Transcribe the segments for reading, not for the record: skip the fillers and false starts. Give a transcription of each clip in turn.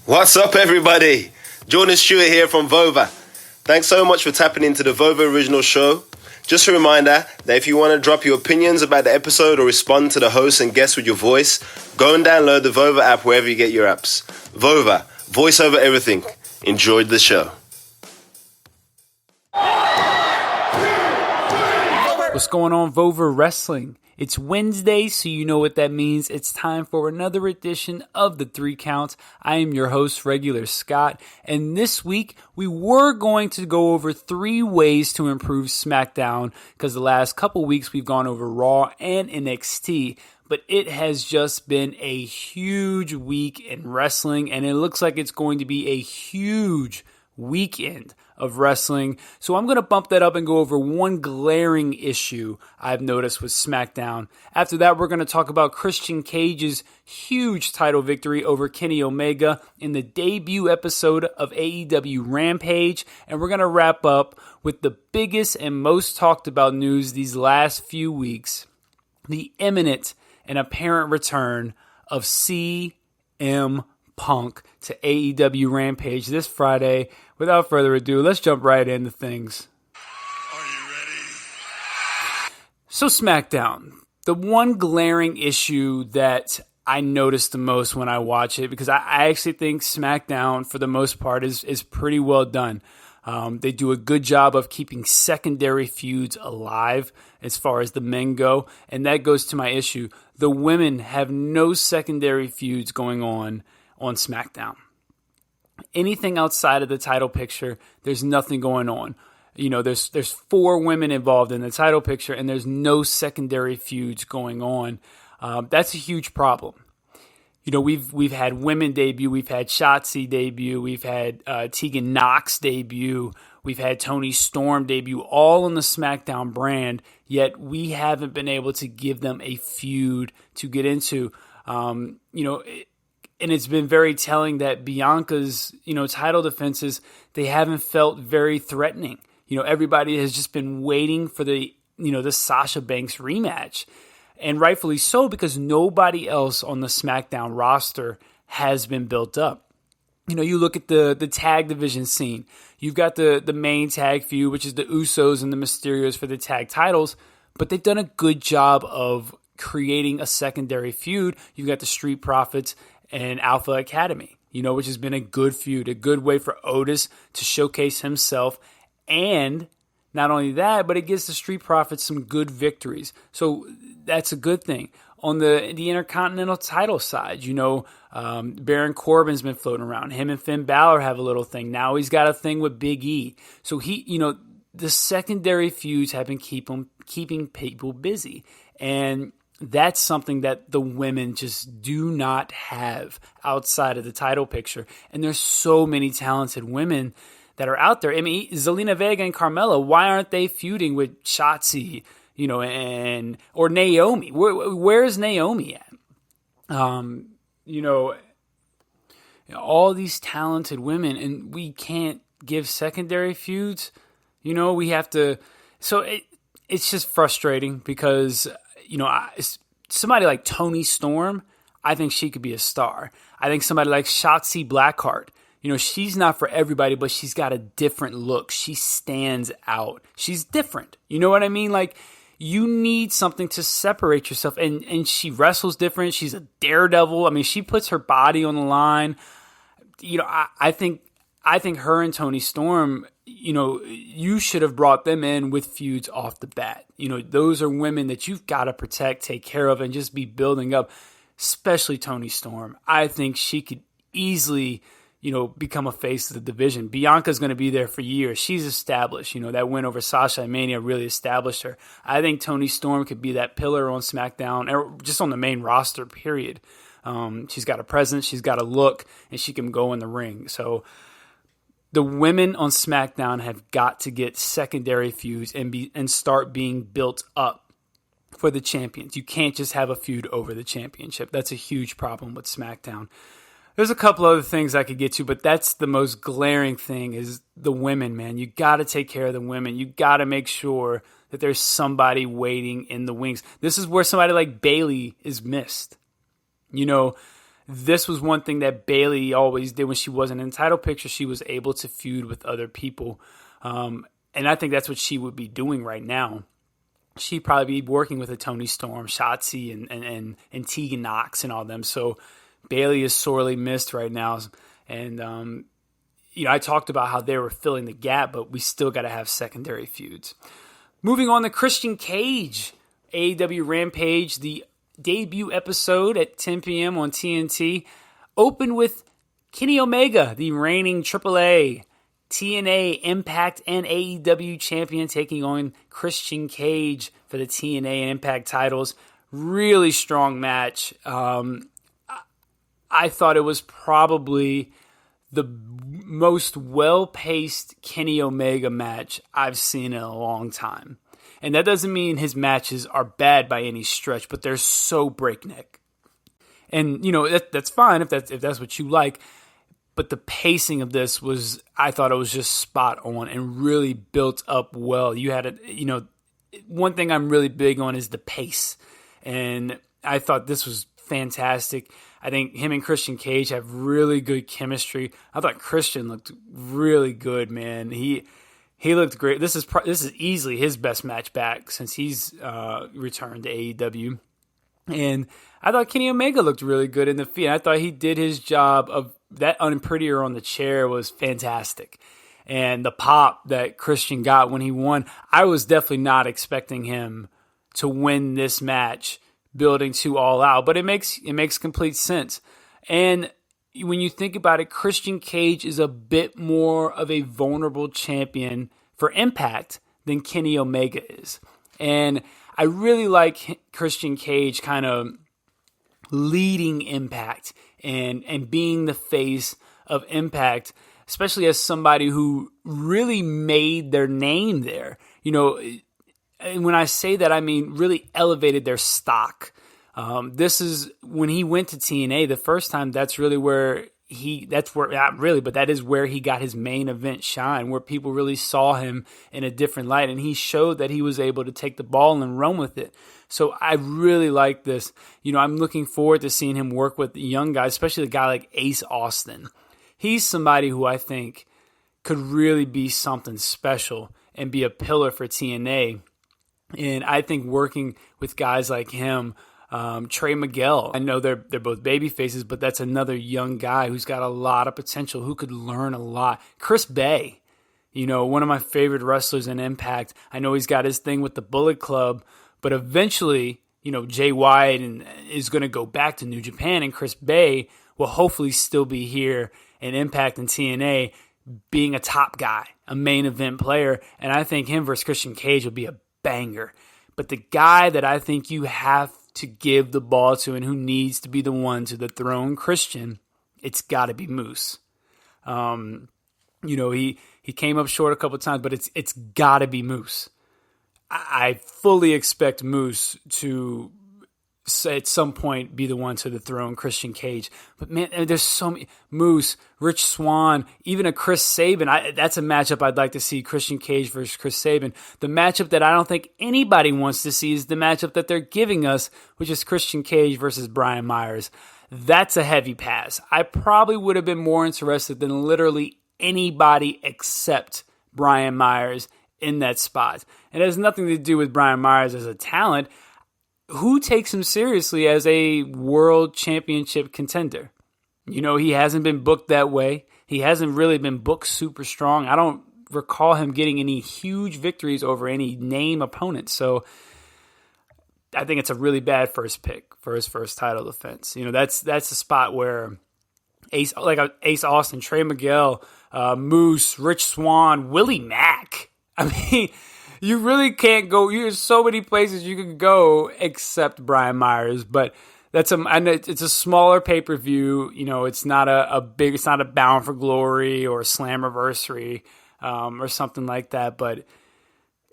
What's up, everybody? Jordan Stewart here from Vover. Thanks so much for tapping into the Vover original show. Just a reminder that if you want to drop your opinions about the episode or respond to the host and guests with your voice, go and download the Vover app wherever you get your apps. Vover, voice over everything. Enjoyed the show. What's going on, Vover Wrestling? It's Wednesday, so you know what that means. It's time for another edition of the 3 Counts. I am your host, Regular Scott, and this week we were going to go over 3 ways to improve Smackdown, because the last couple weeks we've gone over Raw and NXT, but it has just been a huge week in wrestling, and it looks like it's going to be a huge weekend of wrestling. So I'm going to bump that up and go over one glaring issue I've noticed with SmackDown. After that, we're going to talk about Christian Cage's huge title victory over Kenny Omega in the debut episode of AEW Rampage. And we're going to wrap up with the biggest and most talked about news these last few weeks: the imminent and apparent return of CM Punk to AEW Rampage this Friday. Without further ado, let's jump right into things. Are you ready? So SmackDown, the one glaring issue that I noticed the most when I watch it, because I actually think SmackDown for the most part is pretty well done. They do a good job of keeping secondary feuds alive as far as the men go, and that goes to my issue. The women have no secondary feuds going on SmackDown. Anything outside of the title picture, there's nothing going on. You know, there's 4 women involved in the title picture, and there's no secondary feuds going on. That's a huge problem. You know, we've had women debut, we've had Shotzi debut, we've had Tegan Nox debut, we've had Toni Storm debut, all on the SmackDown brand, yet we haven't been able to give them a feud to get into. And it's been very telling that Bianca's, title defenses, they haven't felt very threatening. You know, everybody has just been waiting for the Sasha Banks rematch. And rightfully so, because nobody else on the SmackDown roster has been built up. You know, you look at the tag division scene. You've got the main tag feud, which is the Usos and the Mysterios for the tag titles, but they've done a good job of creating a secondary feud. You've got the Street Profits and Alpha Academy, which has been a good feud, a good way for Otis to showcase himself. And not only that, but it gives the Street Profits some good victories. So that's a good thing. On the Intercontinental title side, Baron Corbin's been floating around. Him and Finn Balor have a little thing. Now he's got a thing with Big E. So the secondary feuds have been keeping people busy. And that's something that the women just do not have outside of the title picture. And there's so many talented women that are out there. I mean, Zelina Vega and Carmella, why aren't they feuding with Shotzi, or Naomi? Where's Naomi at? All these talented women, and we can't give secondary feuds. We have to. So it's just frustrating because, somebody like Toni Storm, I think she could be a star. I think somebody like Shotzi Blackheart, she's not for everybody, but she's got a different look. She stands out. She's different. You know what I mean? Like, you need something to separate yourself. And she wrestles different. She's a daredevil. I mean, she puts her body on the line. I think her and Toni Storm, you should have brought them in with feuds off the bat. Those are women that you've got to protect, take care of, and just be building up, especially Toni Storm. I think she could easily, become a face of the division. Bianca's going to be there for years. She's established. That win over Sasha at Mania really established her. I think Toni Storm could be that pillar on SmackDown, or just on the main roster, period. She's got a presence, she's got a look, and she can go in the ring. So the women on SmackDown have got to get secondary feuds and start being built up for the champions. You can't just have a feud over the championship. That's a huge problem with SmackDown. There's a couple other things I could get to, but that's the most glaring thing is the women, man. You got to take care of the women. You got to make sure that there's somebody waiting in the wings. This is where somebody like Bayley is missed. this was one thing that Bayley always did when she wasn't in title picture. She was able to feud with other people. And I think that's what she would be doing right now. She'd probably be working with a Toni Storm, Shotzi, and Tegan Knox and all them. So Bayley is sorely missed right now. And, I talked about how they were filling the gap, but we still got to have secondary feuds. Moving on to Christian Cage, AEW Rampage, the debut episode at 10 p.m. on TNT, opened with Kenny Omega, the reigning AAA, TNA, Impact, and AEW champion, taking on Christian Cage for the TNA and Impact titles. Really strong match. I thought it was probably the most well-paced Kenny Omega match I've seen in a long time. And that doesn't mean his matches are bad by any stretch, but they're so breakneck. And, that's fine if that's what you like. But the pacing of this I thought it was just spot on and really built up well. You had one thing I'm really big on is the pace. And I thought this was fantastic. I think him and Christian Cage have really good chemistry. I thought Christian looked really good, man. He looked great. This is easily his best match back since he's returned to AEW. And I thought Kenny Omega looked really good in the feed. I thought he did his job of that unprettier on the chair was fantastic. And the pop that Christian got when he won, I was definitely not expecting him to win this match building to All Out, but it makes complete sense. And when you think about it, Christian Cage is a bit more of a vulnerable champion for Impact than Kenny Omega is. And I really like Christian Cage kind of leading Impact and being the face of Impact, especially as somebody who really made their name there. And when I say that, I mean really elevated their stock. This is when he went to TNA the first time. That is where he got his main event shine, where people really saw him in a different light, and he showed that he was able to take the ball and run with it. So I really like this. I'm looking forward to seeing him work with the young guys, especially a guy like Ace Austin. He's somebody who I think could really be something special and be a pillar for TNA. And I think working with guys like him, Trey Miguel, I know they're both baby faces, but that's another young guy who's got a lot of potential, who could learn a lot. Chris Bay, one of my favorite wrestlers in Impact. I know he's got his thing with the Bullet Club, but eventually, Jay White is going to go back to New Japan, and Chris Bay will hopefully still be here in Impact and TNA, being a top guy, a main event player. And I think him versus Christian Cage will be a banger. But the guy that I think you have to give the ball to and who needs to be the one to dethrone Christian, it's got to be Moose. He came up short a couple times, but it's got to be Moose. I fully expect Moose to at some point be the one to dethrone Christian Cage. But man, there's so many. Moose, Rich Swann, even a Chris Sabin. That's a matchup I'd like to see, Christian Cage versus Chris Sabin. The matchup that I don't think anybody wants to see is the matchup that they're giving us, which is Christian Cage versus Brian Myers. That's a heavy pass. I probably would have been more interested than literally anybody except Brian Myers in that spot. And it has nothing to do with Brian Myers as a talent. Who takes him seriously as a world championship contender? He hasn't been booked that way. He hasn't really been booked super strong. I don't recall him getting any huge victories over any name opponents. So I think it's a really bad first pick for his first title defense. That's the spot where Ace Austin, Trey Miguel, Moose, Rich Swann, Willie Mack. I mean, you really can't go. There's so many places you can go except Brian Myers, but it's a smaller pay-per-view. It's not it's not a Bound for Glory or a Slammiversary or something like that, but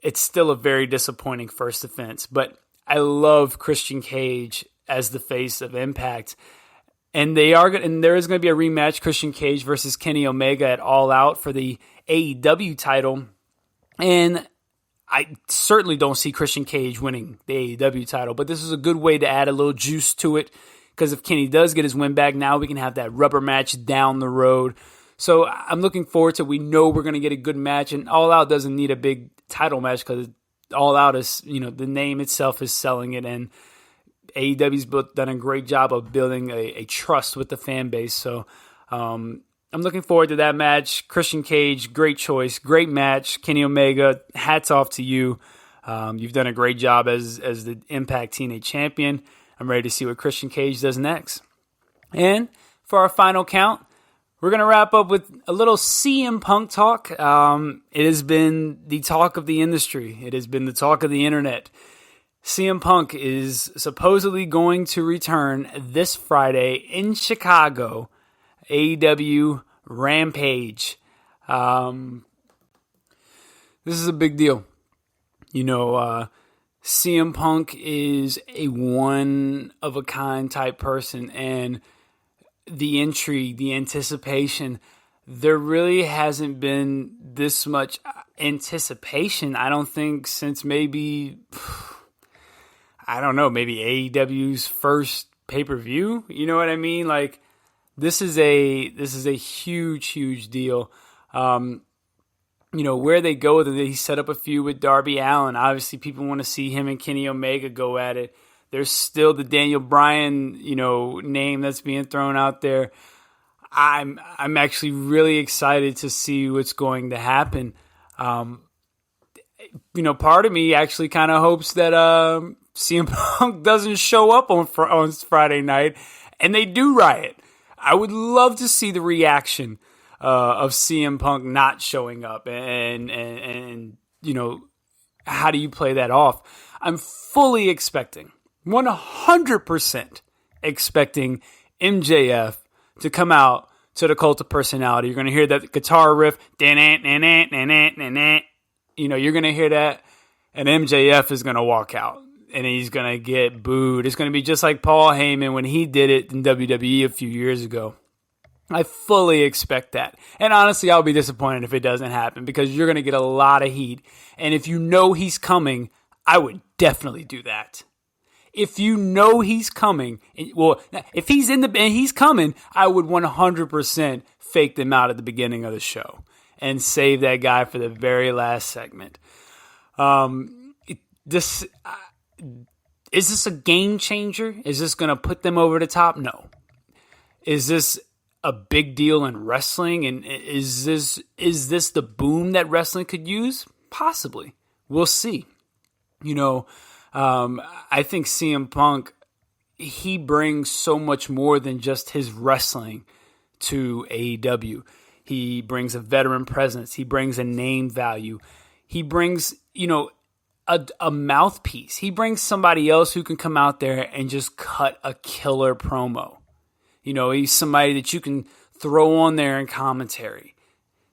it's still a very disappointing first defense. But I love Christian Cage as the face of Impact. And there is going to be a rematch, Christian Cage versus Kenny Omega at All Out for the AEW title. And I certainly don't see Christian Cage winning the AEW title, but this is a good way to add a little juice to it. because if Kenny does get his win back, now we can have that rubber match down the road. So I'm looking forward to it. We know we're going to get a good match, and All Out doesn't need a big title match because All Out is, the name itself is selling it, and AEW's done a great job of building a trust with the fan base. So I'm looking forward to that match. Christian Cage, great choice, great match. Kenny Omega, hats off to you. You've done a great job as the Impact TNA champion. I'm ready to see what Christian Cage does next. And for our final count, we're going to wrap up with a little CM Punk talk. It has been the talk of the industry. It has been the talk of the internet. CM Punk is supposedly going to return this Friday in Chicago, AEW Rampage. This is a big deal. CM Punk is a one-of-a-kind type person, and the intrigue, the anticipation, there really hasn't been this much anticipation, I don't think, since maybe AEW's first pay-per-view. You know what I mean? Like, this is a huge, huge deal. Where they go with it, he set up a feud with Darby Allin. Obviously, people want to see him and Kenny Omega go at it. There's still the Daniel Bryan, name that's being thrown out there. I'm actually really excited to see what's going to happen. Part of me actually kind of hopes that CM Punk doesn't show up on Friday night and they do riot. I would love to see the reaction of CM Punk not showing up, and how do you play that off? I'm fully expecting, 100% expecting MJF to come out to the Cult of Personality. You're going to hear that guitar riff, you're going to hear that, and MJF is going to walk out, and he's going to get booed. It's going to be just like Paul Heyman when he did it in WWE a few years ago. I fully expect that. And honestly, I'll be disappointed if it doesn't happen because you're going to get a lot of heat. And if you know he's coming, I would definitely do that. If you know he's coming, if he's and he's coming, I would 100% fake them out at the beginning of the show and save that guy for the very last segment. Is this a game changer? Is this going to put them over the top? No. Is this a big deal in wrestling, and is this the boom that wrestling could use? Possibly. We'll see. I think CM Punk, he brings so much more than just his wrestling to AEW. He brings a veteran presence. He brings a name value. He brings, a mouthpiece. He brings somebody else who can come out there and just cut a killer promo. He's somebody that you can throw on there in commentary.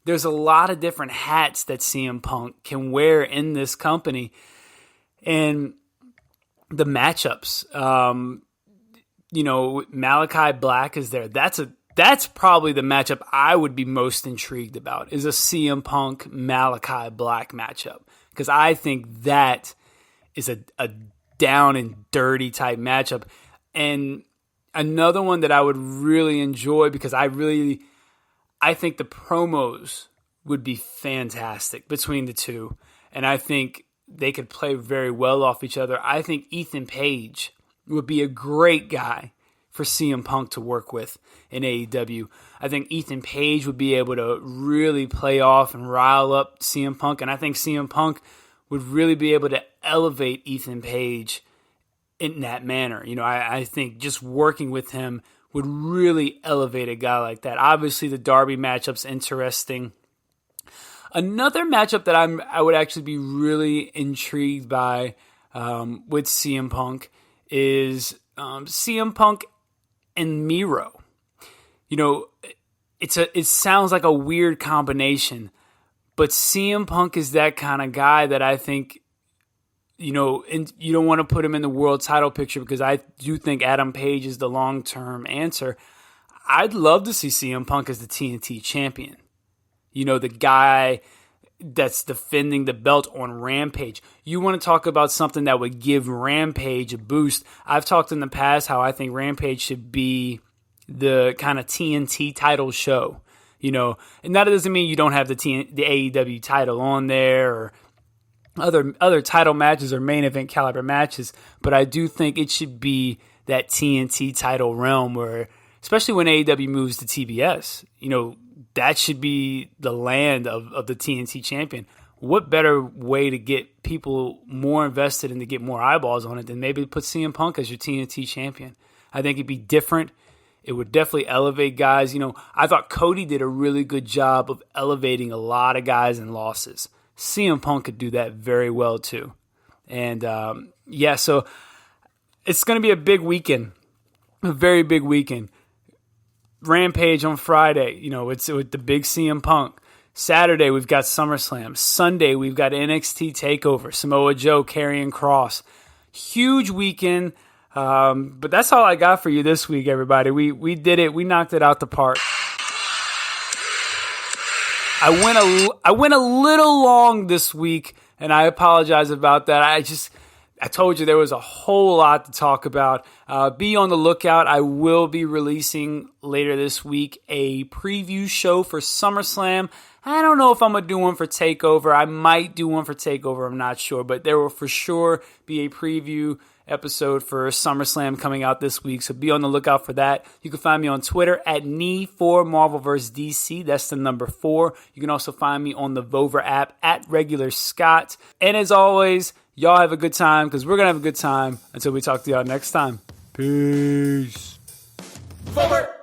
There's a lot of different hats that CM Punk can wear in this company. And the matchups, Malachi Black is there. That's probably the matchup I would be most intrigued about, is a CM Punk Malachi Black matchup. Because I think that is a down and dirty type matchup. And another one that I would really enjoy, because I think the promos would be fantastic between the two. And I think they could play very well off each other. I think Ethan Page would be a great guy for CM Punk to work with in AEW. I think Ethan Page would be able to really play off and rile up CM Punk. And I think CM Punk would really be able to elevate Ethan Page in that manner. I think just working with him would really elevate a guy like that. Obviously, the Darby matchup's interesting. Another matchup that I would actually be really intrigued by with CM Punk is CM Punk and Miro. It sounds like a weird combination, but CM Punk is that kind of guy that I think, and you don't want to put him in the world title picture because I do think Adam Page is the long-term answer. I'd love to see CM Punk as the TNT champion. The guy that's defending the belt on Rampage. You want to talk about something that would give Rampage a boost. I've talked in the past how I think Rampage should be the kind of TNT title show, and that doesn't mean you don't have the AEW title on there or other title matches or main event caliber matches, but I do think it should be that TNT title realm where, especially when AEW moves to TBS, that should be the land of the TNT champion. What better way to get people more invested and to get more eyeballs on it than maybe put CM Punk as your TNT champion? I think it'd be different. It would definitely elevate guys. I thought Cody did a really good job of elevating a lot of guys in losses. CM Punk could do that very well too. And so it's going to be a big weekend, a very big weekend. Rampage on Friday, it's with the big CM Punk. Saturday, we've got SummerSlam. Sunday, we've got NXT TakeOver, Samoa Joe, Karrion Kross. Huge weekend, but that's all I got for you this week, everybody. We did it. We knocked it out the park. I went a little long this week, and I apologize about that. I told you there was a whole lot to talk about. Be on the lookout. I will be releasing later this week a preview show for SummerSlam. I don't know if I'm going to do one for TakeOver. I might do one for TakeOver. I'm not sure. But there will for sure be a preview episode for SummerSlam coming out this week. So be on the lookout for that. You can find me on Twitter at knee4MarvelVsDC. That's the number 4. You can also find me on the Vover app at Regular Scott. And as always, y'all have a good time because we're going to have a good time until we talk to y'all next time. Peace. Vover!